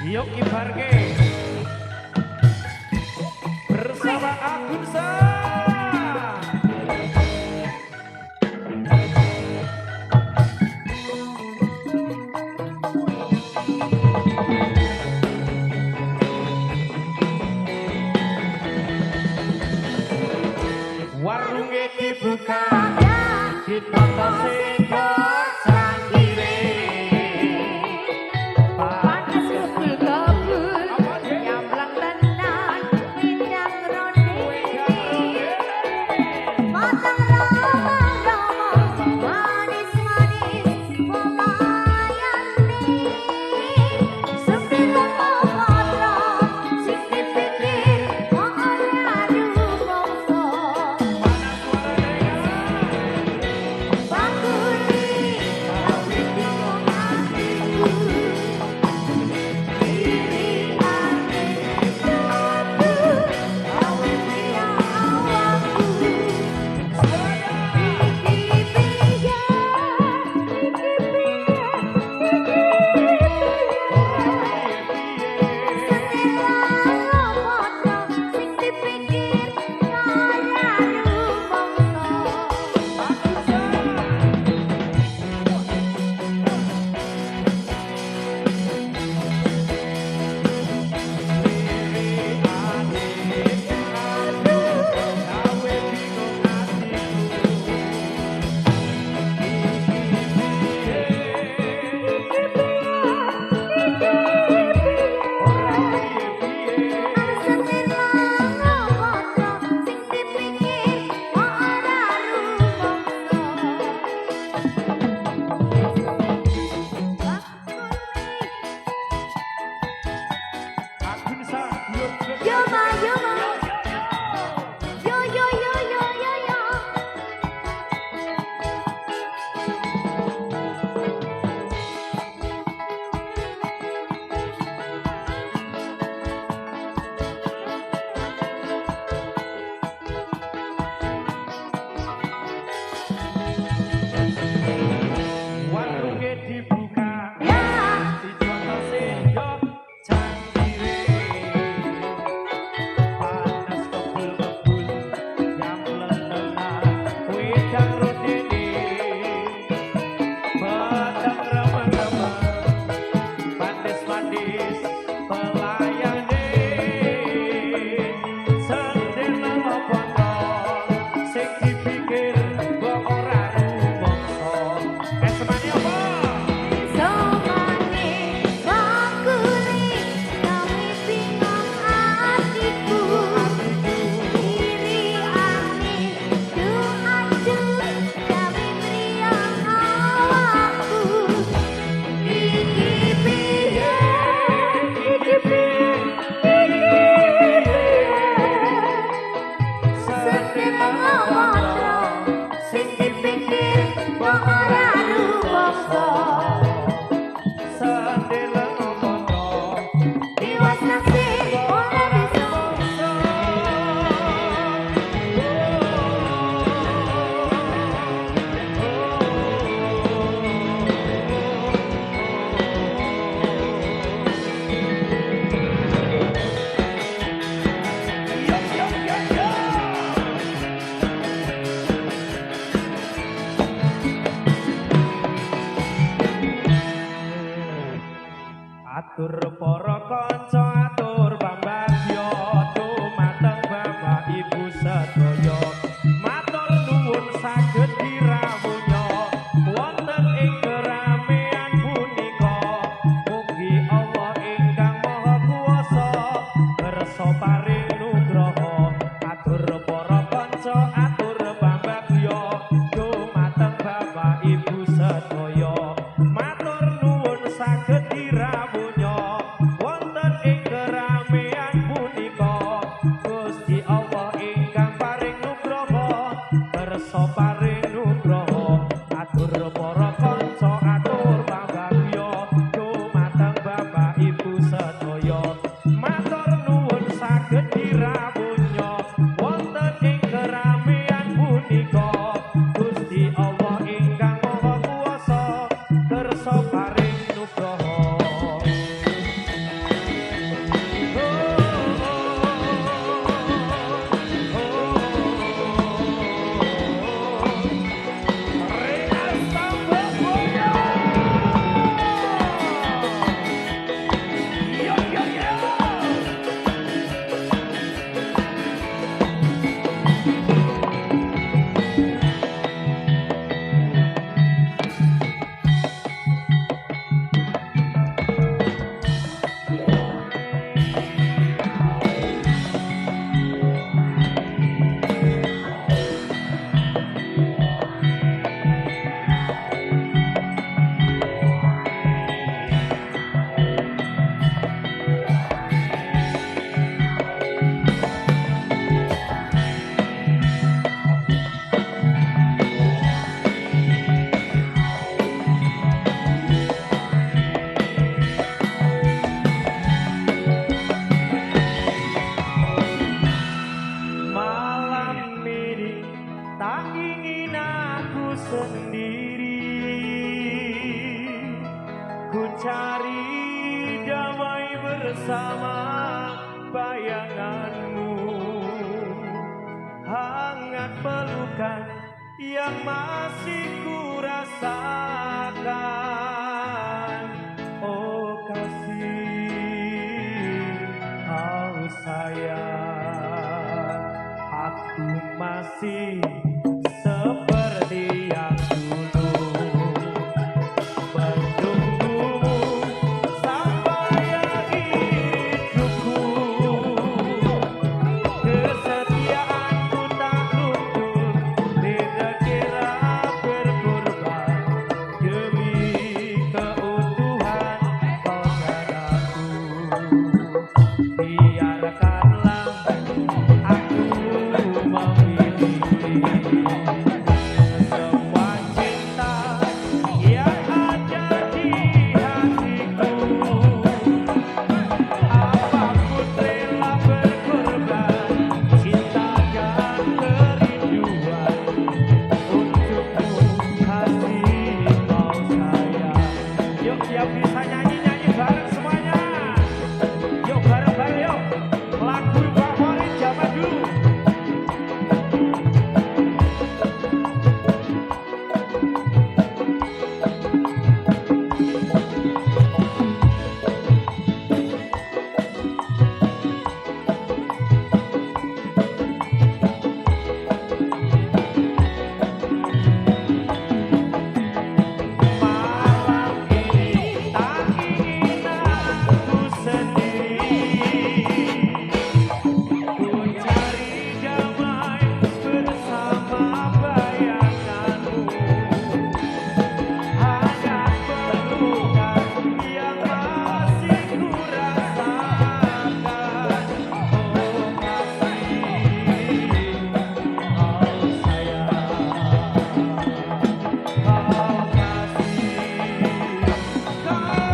Yuk Ibarge bersama Agunsa. Warungnya dibuka, ditata sehingga atur para kanca atur pambagya dumateng Bapak Ibu sedaya matur nuwun saged dirawuhnya wonten ing keramean punika mugi Allah ingkang Maha Kuwasa kersa paring nugraha atur para kanca atur pambagya dumateng Bapak Ibu sedaya matur nuwun saged dirawuhnya Matur nuwun saged kesekan yang masih ku rasakan. Oh kasih, oh sayang, aku masih seperti yang dulu menunggumu sampai akhir hidupku. Kesetiaanku tak luntur, tidak kira berkorban demi keutuhan kau dan aku. Biarkanlah aku memiliki semua cinta yang ada di hatiku. Apapun rela berkorban, cinta dan kerinduan untukmu kasih kau sayang. Yuk yang bisa nyanyi-nyanyi bareng semuanya. Yuk bareng-bareng yuk. Lagu favorit zaman dulu. Malam ini tak ingin aku sendiri, ku cari damai bersama bayanganmu. Hanya pelukan yang masih ku rasakan. Oh kasih, oh sayang, kau kasih, kau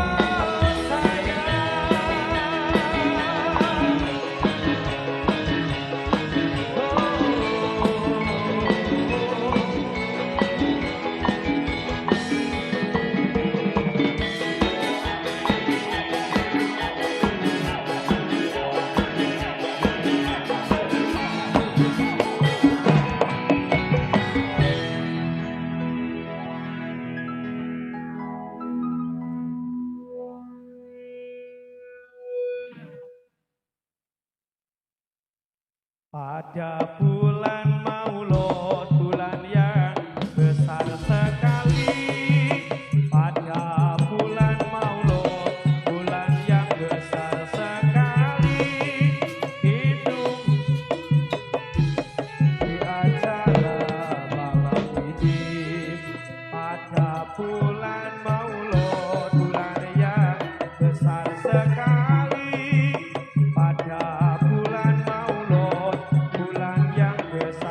pada bulan Maulud, bulan yang besar sekali. Pada bulan Maulud, bulan yang besar sekali. Hidup di acara malam ini. Pada bulan Maulud, bulan yang besar sekali. Pada bulan Maulud, bulan yang besar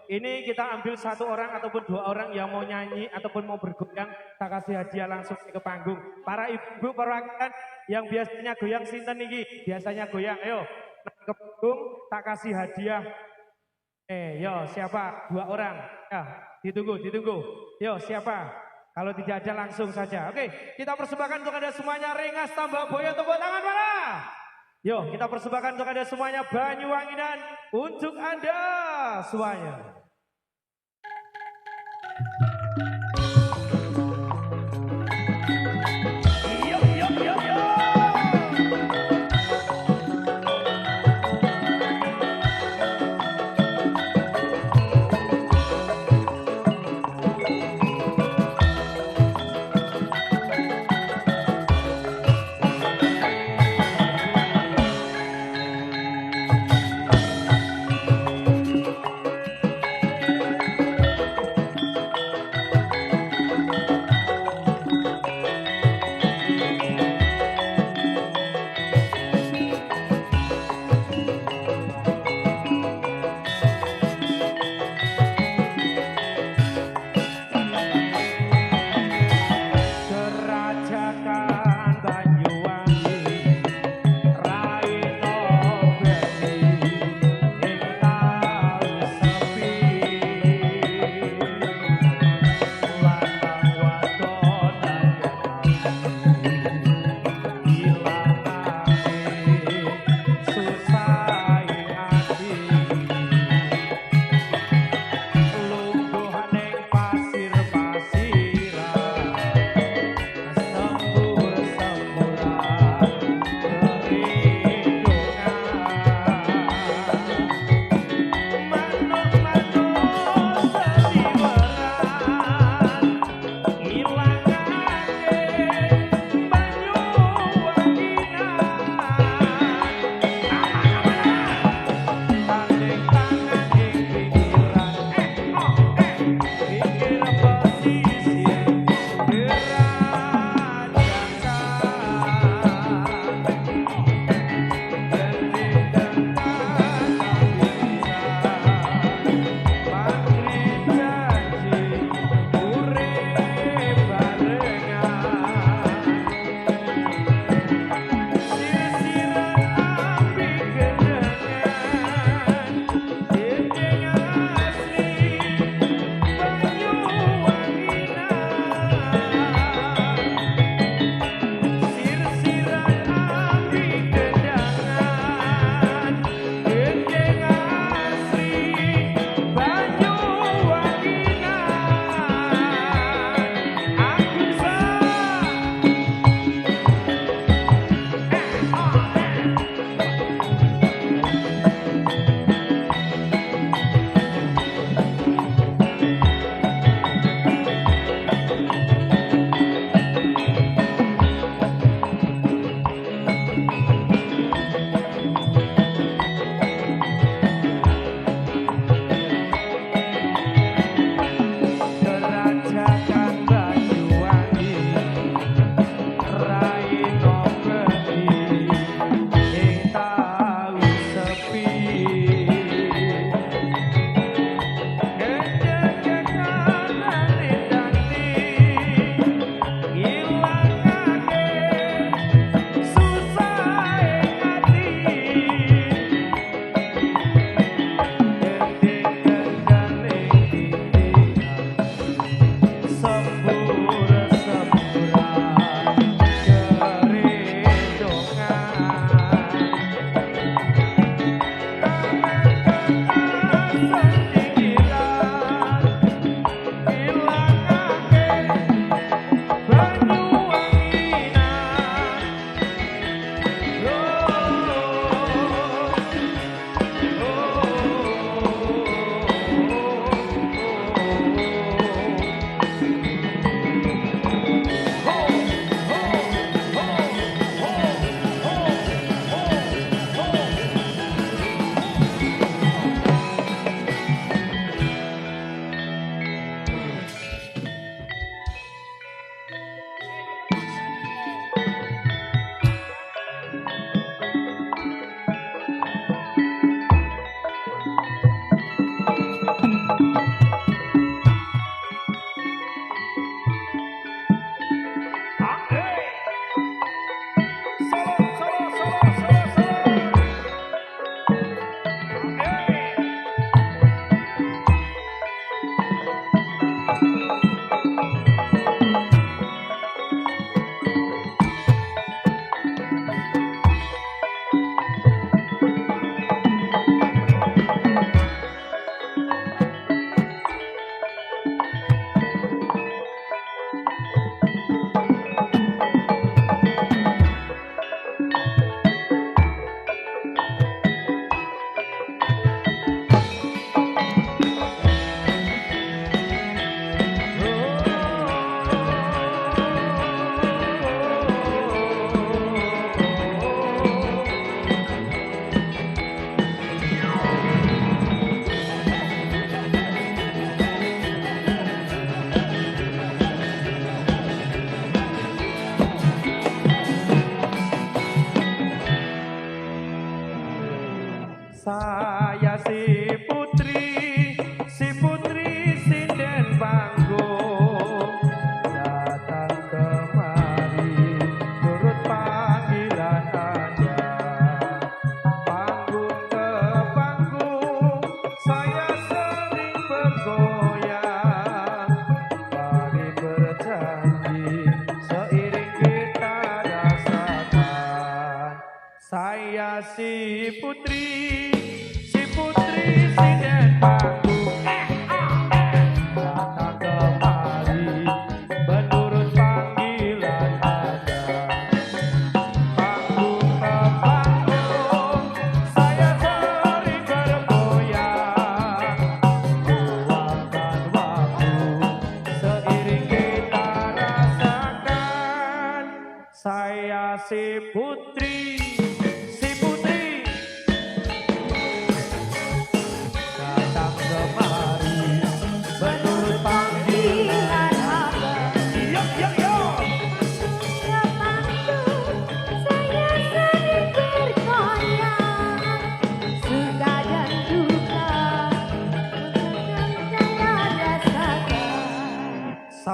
Ini kita ambil satu orang ataupun dua orang yang mau nyanyi ataupun mau bergoyang, tak kasih hadiah langsung ke panggung. Para ibu perwakilan yang biasanya goyang sinten niki, biasanya goyang, ayo ke panggung tak kasih hadiah. Yo siapa? Dua orang. Ya, ditunggu. Yo siapa? Kalau tidak ada langsung saja. Oke, kita persembahkan untuk Anda semuanya Rengas tambah Boyo, tepuk tangan mana? Yo, kita persembahkan untuk Anda semuanya Banyuwangi dan untuk Anda semuanya.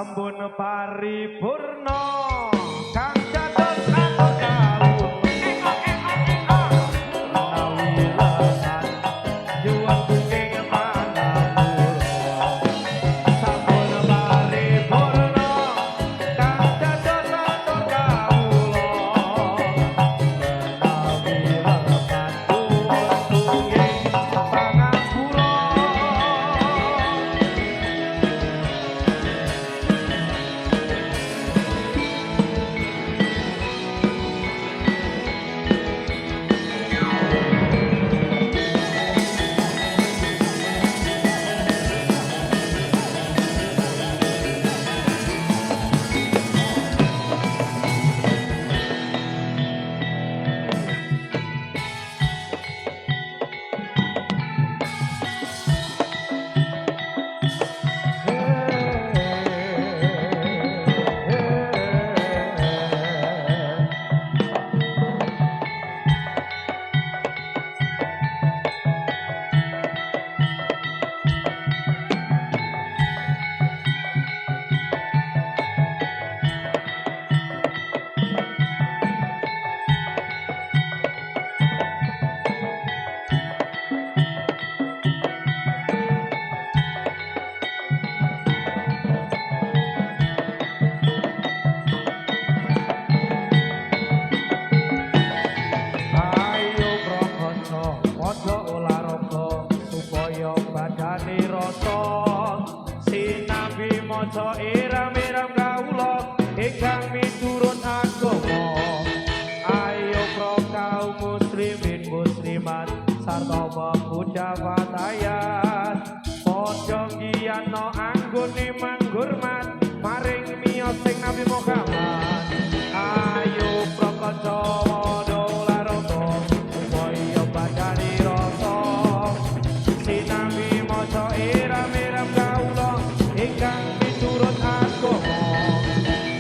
sampun paripurna kang dados kawula menawi lesan juang kuning manapura sampun paripurna kang dados kawula menawi lesan juang kuning pangapura. Maca iram-iram kawula ingkang miturut agama ayo pro kaum muslimin muslimat sarta pemuda fatayat padha ngiyano anggone manggurmat maring miyos sing Nabi Muhammad ayo pro kanca dolarata supaya badani rasa sinambi maca iram-iram kawula ingkang turut agama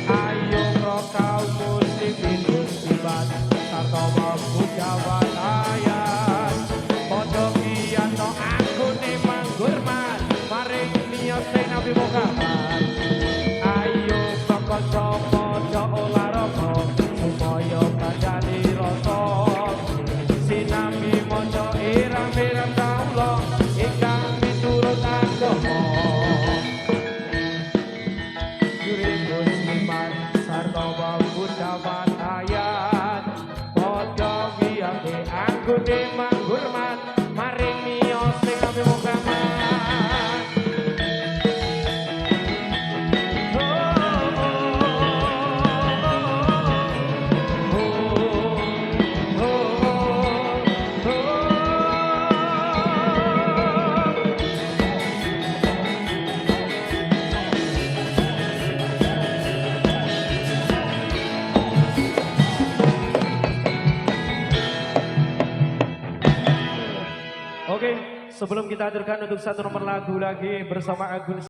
ayo pro kaum muslimin muslimat sarta pemuda fatayat padha ngiyano anggone manggurmat maring miyos sing Nabi Muhammad ayo pro kanca padha olahraga supaya badani rasa sinambi maca iram-iram kawula ingkang miturut agama anggone manggurmat maring miyos sing Nabi Muhammad. Oke, sebelum kita hadirkan untuk satu nomor lagu lagi bersama Agun